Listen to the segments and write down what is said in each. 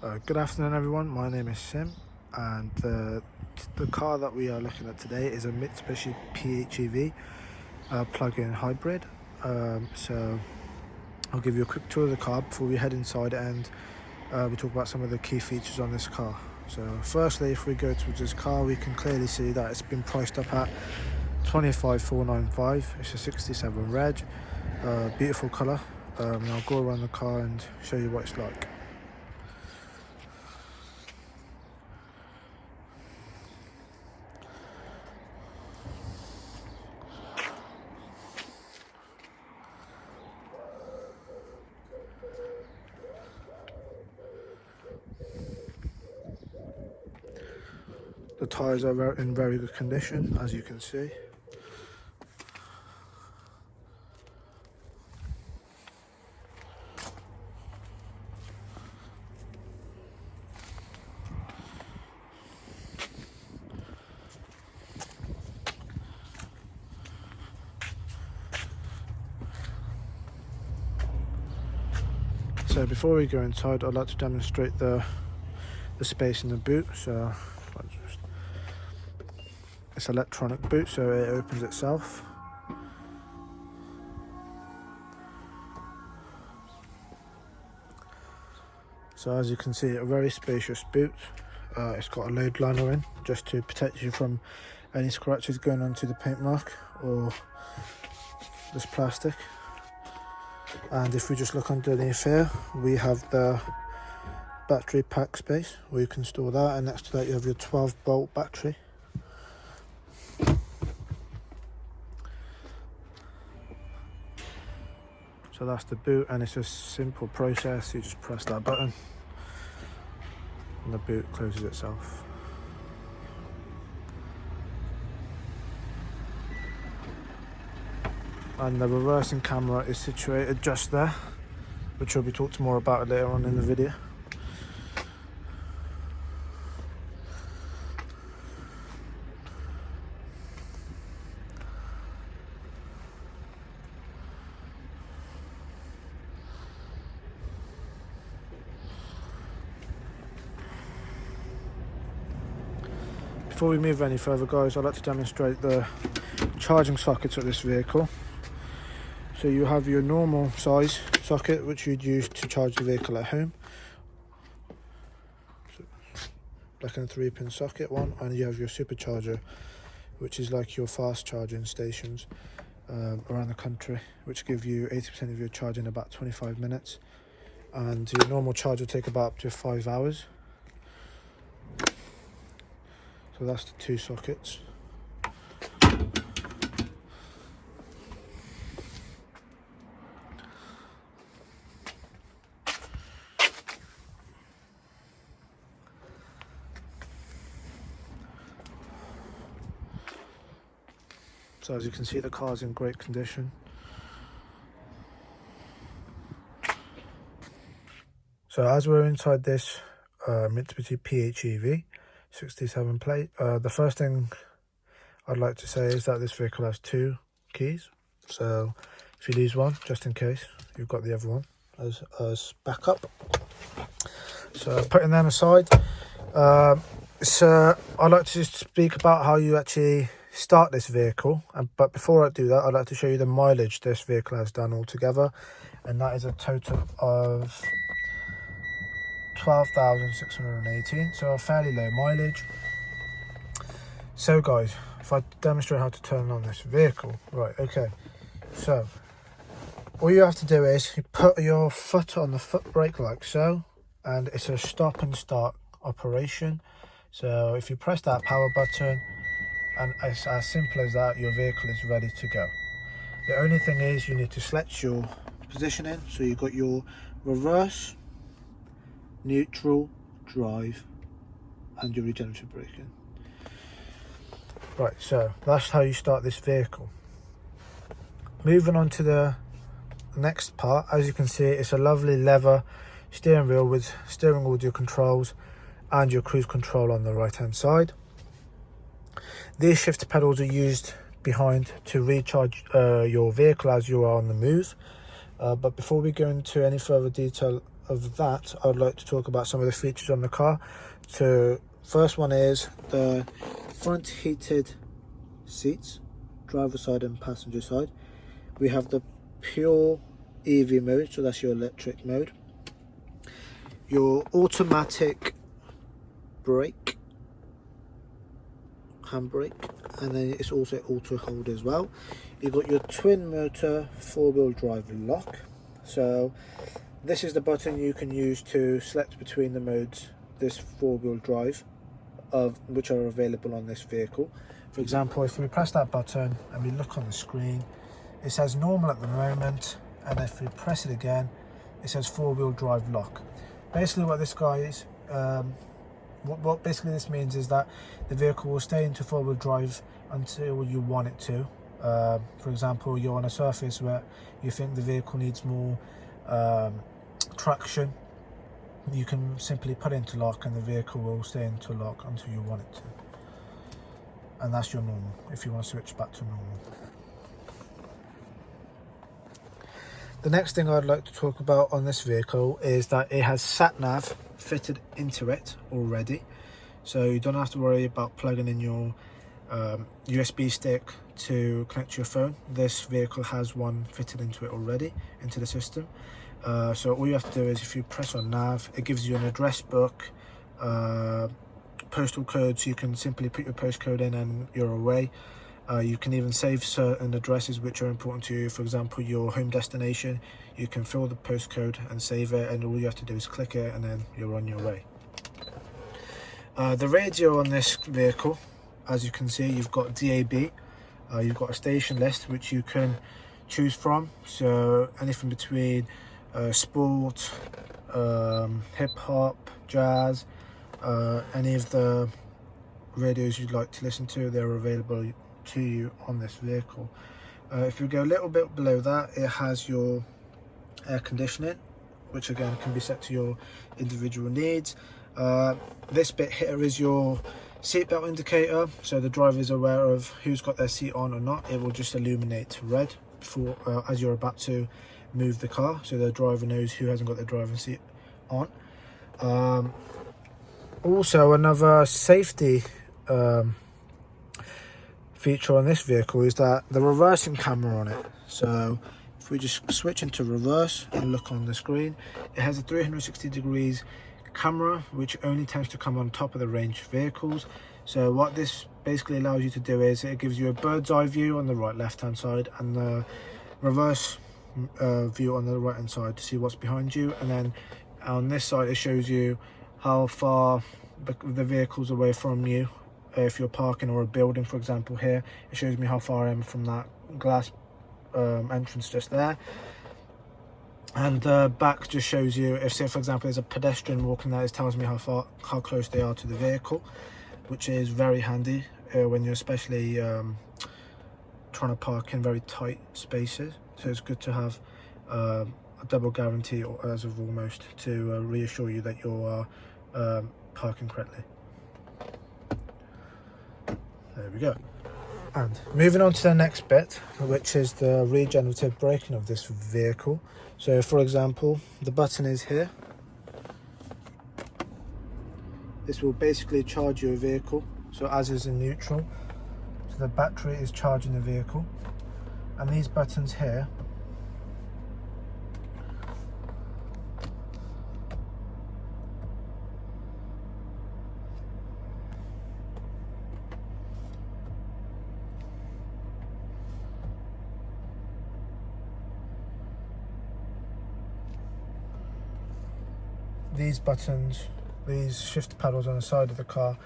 Good afternoon everyone, my name is Sim, and the car that we are looking at today is a Mitsubishi PHEV plug-in hybrid. So I'll give you a quick tour of the car before we head inside, and we talk about some of the key features on this car. So firstly, if we go towards this car, we can clearly see that it's been priced up at 25,495. It's a 67 reg, beautiful colour. And I'll go around the car and show you what it's like. The tyres are in very good condition, as you can see. So before we go inside, I'd like to demonstrate the space in the boot. So it's electronic boot, so it opens itself. So as you can see, a very spacious boot. It's got a load liner in just to protect you from any scratches going onto the paint mark or this plastic. And if we just look underneath here, we have the battery pack space where you can store that, and next to that you have your 12-volt battery. So that's the boot, and it's a simple process. You just press that button and the boot closes itself. And the reversing camera is situated just there, which will be talked more about later on in the video. Before we move any further, guys, I'd like to demonstrate the charging sockets of this vehicle. So you have your normal size socket, which you'd use to charge the vehicle at home, so like a 3-pin socket one, and you have your supercharger, which is like your fast charging stations around the country, which give you 80% of your charge in about 25 minutes, and your normal charge will take about up to 5 hours. So that's the two sockets. So as you can see, the car's in great condition. So as we're inside this Mitsubishi PHEV 67 plate, the first thing I'd like to say is that this vehicle has 2 keys. So if you lose one, just in case, you've got the other one as backup. So putting them aside, I'd like to speak about how you actually start this vehicle. But before I do that, I'd like to show you the mileage this vehicle has done altogether, and that is a total of 12,618, so a fairly low mileage. So guys, if I demonstrate how to turn on this vehicle, right, okay, so all you have to do is you put your foot on the foot brake like so, and it's a stop and start operation. So if you press that power button, and it's as simple as that, your vehicle is ready to go. The only thing is you need to select your positioning. So you've got your reverse, neutral, drive, and your regenerative braking. Right, so that's how you start this vehicle. Moving on to the next part, as you can see, it's a lovely leather steering wheel with steering audio controls and your cruise control on the right hand side. These shifter pedals are used behind to recharge your vehicle as you are on the move. But before we go into any further detail of that, I'd like to talk about some of the features on the car. So first one is the front heated seats, driver side and passenger side. We have the pure EV mode, so that's your electric mode. Your automatic brake, handbrake, and then it's also auto hold as well. You've got your twin motor 4-wheel drive lock. So this is the button you can use to select between the modes, this 4-wheel drive, of which are available on this vehicle. For example, if we press that button and we look on the screen, it says normal at the moment, and if we press it again, it says 4-wheel drive lock. Basically what this guy is, what basically this means is that the vehicle will stay into 4-wheel drive until you want it to. For example, you're on a surface where you think the vehicle needs more traction, you can simply put it into lock and the vehicle will stay into lock until you want it to. And that's your normal, if you want to switch back to normal. The next thing I'd like to talk about on this vehicle is that it has sat-nav fitted into it already. So you don't have to worry about plugging in your USB stick to connect to your phone. This vehicle has one fitted into it already, into the system. So all you have to do is, if you press on nav, it gives you an address book, postal code, so you can simply put your postcode in and you're away. You can even save certain addresses which are important to you. For example, your home destination, you can fill the postcode and save it, and all you have to do is click it and then you're on your way. The radio on this vehicle, as you can see, you've got DAB, you've got a station list which you can choose from, so anything between sport, hip-hop, jazz, any of the radios you'd like to listen to, they're available to you on this vehicle. If you go a little bit below that, it has your air conditioning, which again can be set to your individual needs. This bit here is your seatbelt indicator, so the driver is aware of who's got their seat on or not. It will just illuminate red before as you're about to move the car, so the driver knows who hasn't got their driving seat on. Also, another safety feature on this vehicle is that the reversing camera on it. So if we just switch into reverse and look on the screen, it has a 360 degrees camera which only tends to come on top of the range vehicles. So what this basically allows you to do is it gives you a bird's eye view on the right left hand side and the reverse view on the right hand side to see what's behind you, and then on this side it shows you how far the vehicle's away from you. If you're parking or a building, for example, here it shows me how far I am from that glass entrance just there, and the back just shows you, if say for example there's a pedestrian walking there, it tells me how close they are to the vehicle, which is very handy when you're especially trying to park in very tight spaces. So it's good to have a double guarantee, or as of almost, to reassure you that you're parking correctly. There we go. And moving on to the next bit, which is the regenerative braking of this vehicle. So for example, the button is here. This will basically charge your vehicle, so as is in neutral. So the battery is charging the vehicle, and these buttons here these shift paddles on the side of the car,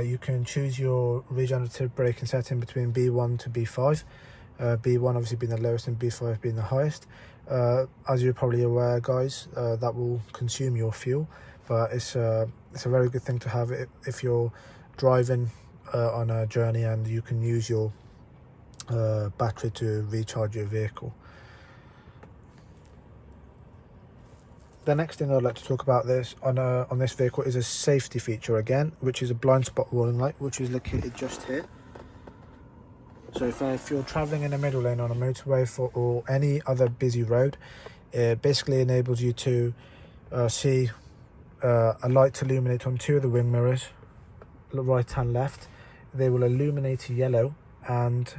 you can choose your regenerative braking setting between B1 to B5. B1 obviously being the lowest and B5 being the highest. As you're probably aware, guys, that will consume your fuel, but it's a very good thing to have if you're driving on a journey and you can use your battery to recharge your vehicle. The next thing I'd like to talk about on this vehicle is a safety feature again, which is a blind spot warning light, which is located just here. So if you're traveling in the middle lane on a motorway or any other busy road, it basically enables you to see a light illuminate on 2 of the wing mirrors, right and left. They will illuminate yellow, and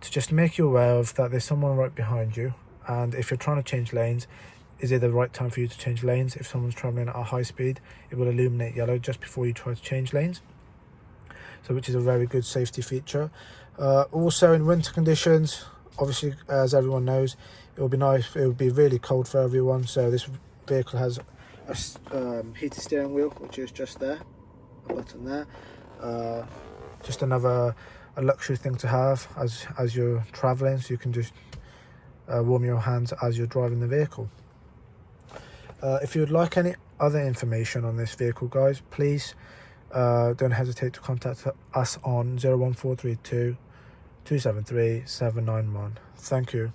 to just make you aware of that there's someone right behind you, and if you're trying to change lanes, is it the right time for you to change lanes? If someone's traveling at a high speed, it will illuminate yellow just before you try to change lanes, so which is a very good safety feature. Also in winter conditions, obviously, as everyone knows, it will be nice, it will be really cold for everyone, so this vehicle has a heated steering wheel, which is just there, a button there. Just a luxury thing to have as you're traveling, so you can just warm your hands as you're driving the vehicle. If you would like any other information on this vehicle, guys, please don't hesitate to contact us on 01432 273 791. Thank you.